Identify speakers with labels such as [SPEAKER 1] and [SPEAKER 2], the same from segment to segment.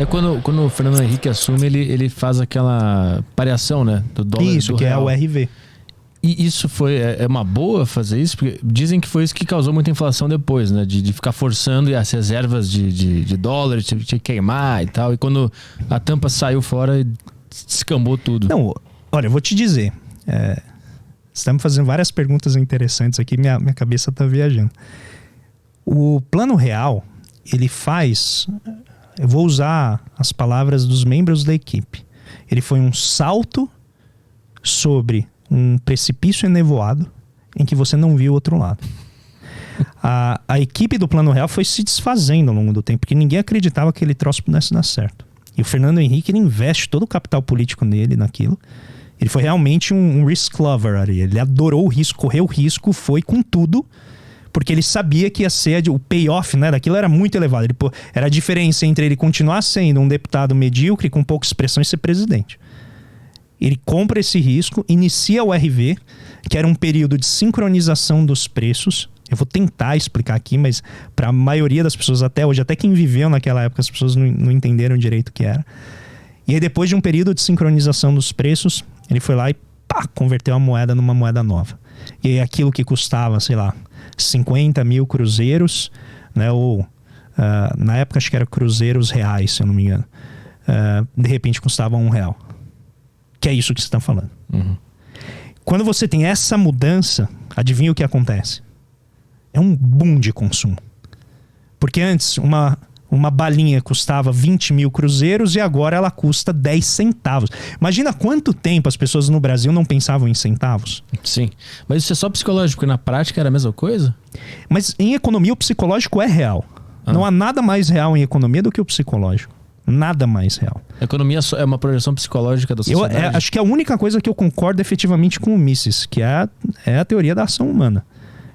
[SPEAKER 1] Quando o Fernando Henrique assume, ele faz aquela pareação, né? Do dólar.
[SPEAKER 2] Isso,
[SPEAKER 1] do
[SPEAKER 2] que
[SPEAKER 1] real.
[SPEAKER 2] é o RV.
[SPEAKER 1] E isso é uma boa fazer isso? Porque dizem que foi isso que causou muita inflação depois, né? De ficar forçando e as reservas de dólar tinha que queimar e tal. E quando a tampa saiu fora, descambou tudo.
[SPEAKER 2] Não, olha, eu vou te dizer. Você está me fazendo várias perguntas interessantes aqui, minha cabeça está viajando. O Plano Real, ele faz... Eu vou usar as palavras dos membros da equipe. Ele foi um salto sobre um precipício enevoado em que você não viu o outro lado. A equipe do Plano Real foi se desfazendo ao longo do tempo, porque ninguém acreditava que aquele troço pudesse dar certo. E o Fernando Henrique, ele investe todo o capital político nele, naquilo. Ele foi realmente um risk lover ali. Ele adorou o risco, correu o risco, foi com tudo, porque ele sabia que ia ser o payoff, né, daquilo era muito elevado. Era a diferença entre ele continuar sendo um deputado medíocre com pouca expressão e ser presidente. Ele compra esse risco, inicia o RV, que era um período de sincronização dos preços. Eu vou tentar explicar aqui, mas para a maioria das pessoas até hoje, até quem viveu naquela época, as pessoas não entenderam direito o que era. E aí, depois de um período de sincronização dos preços, ele foi lá e converteu a moeda numa moeda nova. E aí aquilo que custava, sei lá, 50 mil cruzeiros, né, ou na época acho que era cruzeiros reais, se eu não me engano, de repente custava R$1. Que é isso que você está falando.
[SPEAKER 1] Uhum.
[SPEAKER 2] Quando você tem essa mudança, adivinha o que acontece? É um boom de consumo. Porque antes uma balinha custava 20 mil cruzeiros e agora ela custa 10 centavos. Imagina quanto tempo as pessoas no Brasil não pensavam em centavos.
[SPEAKER 1] Sim, mas isso é só psicológico, porque na prática era a mesma coisa?
[SPEAKER 2] Mas em economia o psicológico é real. Não há nada mais real em economia do que o psicológico. Nada mais real.
[SPEAKER 1] A economia é uma projeção psicológica da sociedade?
[SPEAKER 2] Acho que a única coisa que eu concordo efetivamente com o Mises, que é a teoria da ação humana.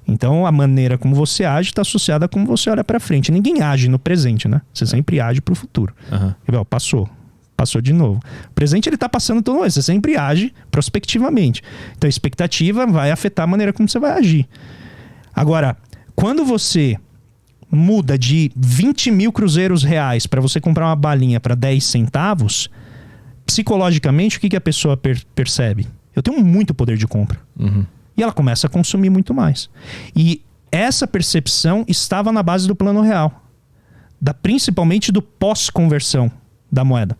[SPEAKER 2] Então, a maneira como você age está associada a como você olha para frente. Ninguém age no presente, né? Você sempre age para o futuro. Uhum. Passou de novo. O presente ele está passando todo mundo. Você sempre age prospectivamente. Então, a expectativa vai afetar a maneira como você vai agir. Agora, quando você muda de 20 mil cruzeiros reais para você comprar uma balinha para 10 centavos, psicologicamente, o que a pessoa percebe? Eu tenho muito poder de compra. Uhum. E ela começa a consumir muito mais. E essa percepção estava na base do Plano Real. Principalmente do pós-conversão da moeda.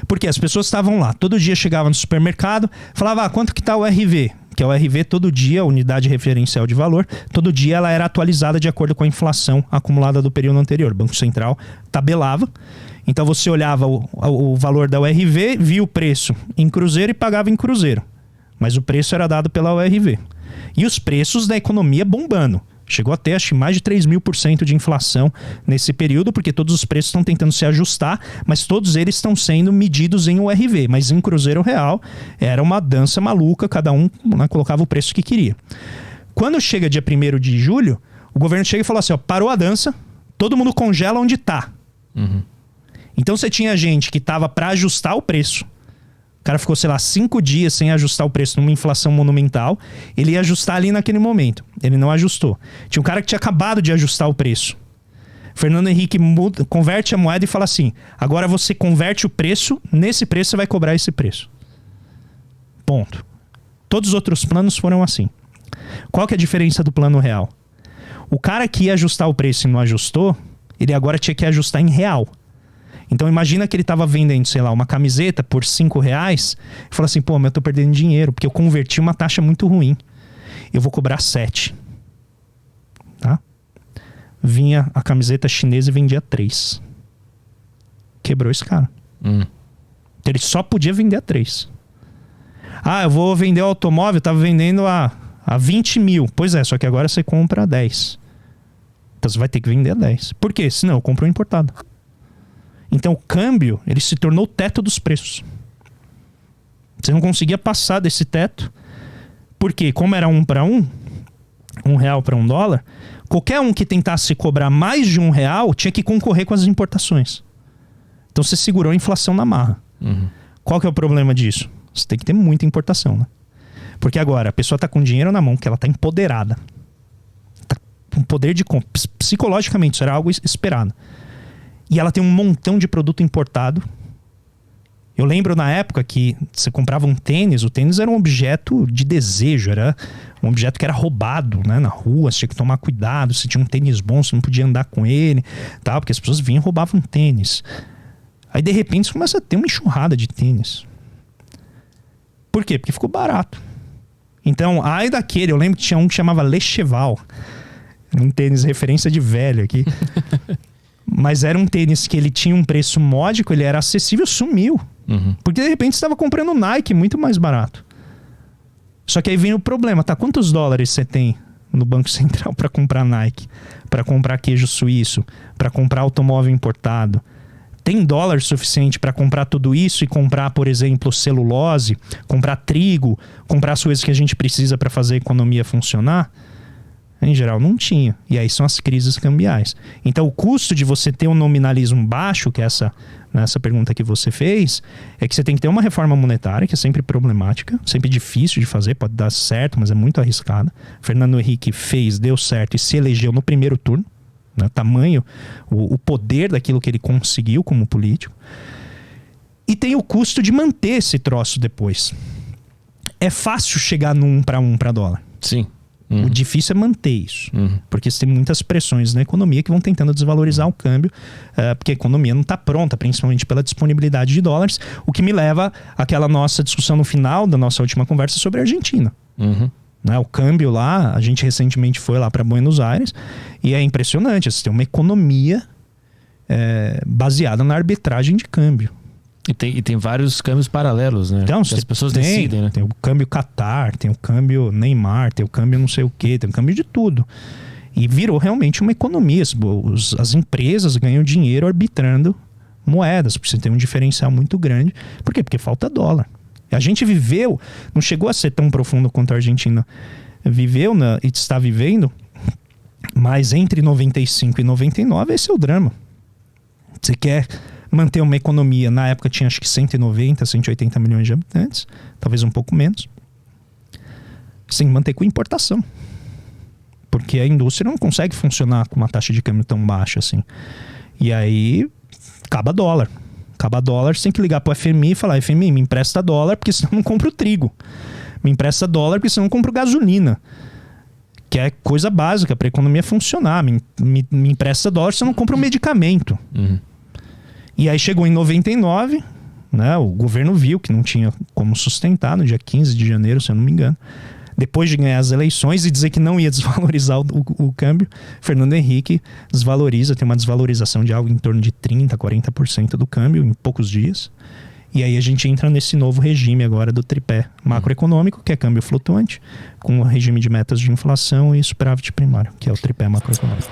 [SPEAKER 2] Porque as pessoas estavam lá, todo dia chegavam no supermercado, falavam, quanto que está o RV? Que é o RV todo dia, a unidade referencial de valor, todo dia ela era atualizada de acordo com a inflação acumulada do período anterior. O Banco Central tabelava. Então você olhava o valor da URV, via o preço em cruzeiro e pagava em cruzeiro. Mas o preço era dado pela URV. E os preços da economia bombando. Chegou até, acho que mais de 3.000% de inflação nesse período, porque todos os preços estão tentando se ajustar, mas todos eles estão sendo medidos em URV. Mas em cruzeiro real, era uma dança maluca, cada um, né, colocava o preço que queria. Quando chega dia 1º de julho, o governo chega e fala assim, parou a dança, todo mundo congela onde está. Uhum. Então você tinha gente que estava para ajustar o preço. O cara ficou, sei lá, 5 dias sem ajustar o preço numa inflação monumental. Ele ia ajustar ali naquele momento. Ele não ajustou. Tinha um cara que tinha acabado de ajustar o preço. Fernando Henrique converte a moeda e fala assim, agora você converte o preço, nesse preço você vai cobrar esse preço. Ponto. Todos os outros planos foram assim. Qual que é a diferença do Plano Real? O cara que ia ajustar o preço e não ajustou, ele agora tinha que ajustar em real. Então imagina que ele estava vendendo, sei lá, uma camiseta por R$5 e fala assim, mas eu tô perdendo dinheiro, porque eu converti uma taxa muito ruim. Eu vou cobrar 7. Tá? Vinha a camiseta chinesa e vendia 3. Quebrou esse cara. Então ele só podia vender a 3. Eu vou vender o automóvel, tava vendendo a 20 mil. Pois é, só que agora você compra a 10. Então você vai ter que vender a 10. Por quê? Senão eu compro um importado. Então o câmbio, ele se tornou o teto dos preços. Você não conseguia passar desse teto, porque como era 1 para 1, R$1 para $1, qualquer um que tentasse cobrar mais de R$1 tinha que concorrer com as importações. Então você segurou a inflação na marra. Uhum. Qual que é o problema disso? Você tem que ter muita importação, né? Porque agora a pessoa está com dinheiro na mão, que ela está empoderada. Tá com poder de compra. Psicologicamente, isso era algo esperado. E ela tem um montão de produto importado. Eu lembro na época que você comprava um tênis, o tênis era um objeto de desejo, era um objeto que era roubado, né, na rua, você tinha que tomar cuidado, se tinha um tênis bom, você não podia andar com ele, tal, porque as pessoas vinham e roubavam tênis. Aí de repente você começa a ter uma enxurrada de tênis. Por quê? Porque ficou barato. Então, ai daquele, eu lembro que tinha um que chamava Le Cheval, era um tênis referência de velho aqui. Mas era um tênis que ele tinha um preço módico, ele era acessível, sumiu. Porque de repente você estava comprando Nike muito mais barato. Só que aí vem o problema, tá? Quantos dólares você tem no Banco Central para comprar Nike? Para comprar queijo suíço? Para comprar automóvel importado? Tem dólar suficiente para comprar tudo isso e comprar, por exemplo, celulose, comprar trigo, comprar as coisas que a gente precisa para fazer a economia funcionar? Em geral, não tinha. E aí são as crises cambiais. Então, o custo de você ter um nominalismo baixo, que é essa pergunta que você fez, é que você tem que ter uma reforma monetária, que é sempre problemática, sempre difícil de fazer, pode dar certo, mas é muito arriscada. Fernando Henrique fez, deu certo e se elegeu no primeiro turno. Né? Tamanho, o poder daquilo que ele conseguiu como político. E tem o custo de manter esse troço depois. É fácil chegar no 1 para dólar.
[SPEAKER 1] Sim.
[SPEAKER 2] O difícil é manter isso. Porque você tem muitas pressões na economia que vão tentando desvalorizar o câmbio, porque a economia não está pronta, principalmente pela disponibilidade de dólares, o que me leva àquela nossa discussão no final da nossa última conversa sobre a Argentina. Né? O câmbio lá, a gente recentemente foi lá para Buenos Aires e é impressionante, você tem uma economia baseada na arbitragem de câmbio.
[SPEAKER 1] E tem vários câmbios paralelos, né?
[SPEAKER 2] Então,
[SPEAKER 1] que as pessoas decidem, né?
[SPEAKER 2] Tem o câmbio Qatar, tem o câmbio Neymar, tem o câmbio não sei o quê, tem o câmbio de tudo. E virou realmente uma economia. As empresas ganham dinheiro arbitrando moedas, porque você tem um diferencial muito grande. Por quê? Porque falta dólar. A gente viveu, não chegou a ser tão profundo quanto a Argentina viveu e está vivendo, mas entre 95 e 99 esse é o drama. Você quer manter uma economia, na época tinha acho que 190, 180 milhões de habitantes, talvez um pouco menos, sem manter com importação. Porque a indústria não consegue funcionar com uma taxa de câmbio tão baixa assim. E aí, acaba dólar. Acaba dólar, você tem que ligar pro FMI e falar, FMI, me empresta dólar, porque senão eu não compro trigo. Me empresta dólar, porque senão eu não compro gasolina. Que é coisa básica para a economia funcionar. Me empresta dólar, senão eu não compro medicamento. E aí chegou em 99, né, o governo viu que não tinha como sustentar no dia 15 de janeiro, se eu não me engano. Depois de ganhar as eleições e dizer que não ia desvalorizar o câmbio, Fernando Henrique desvaloriza, tem uma desvalorização de algo em torno de 30%, 40% do câmbio em poucos dias. E aí a gente entra nesse novo regime agora do tripé macroeconômico, que é câmbio flutuante, com o regime de metas de inflação e superávit primário, que é o tripé macroeconômico.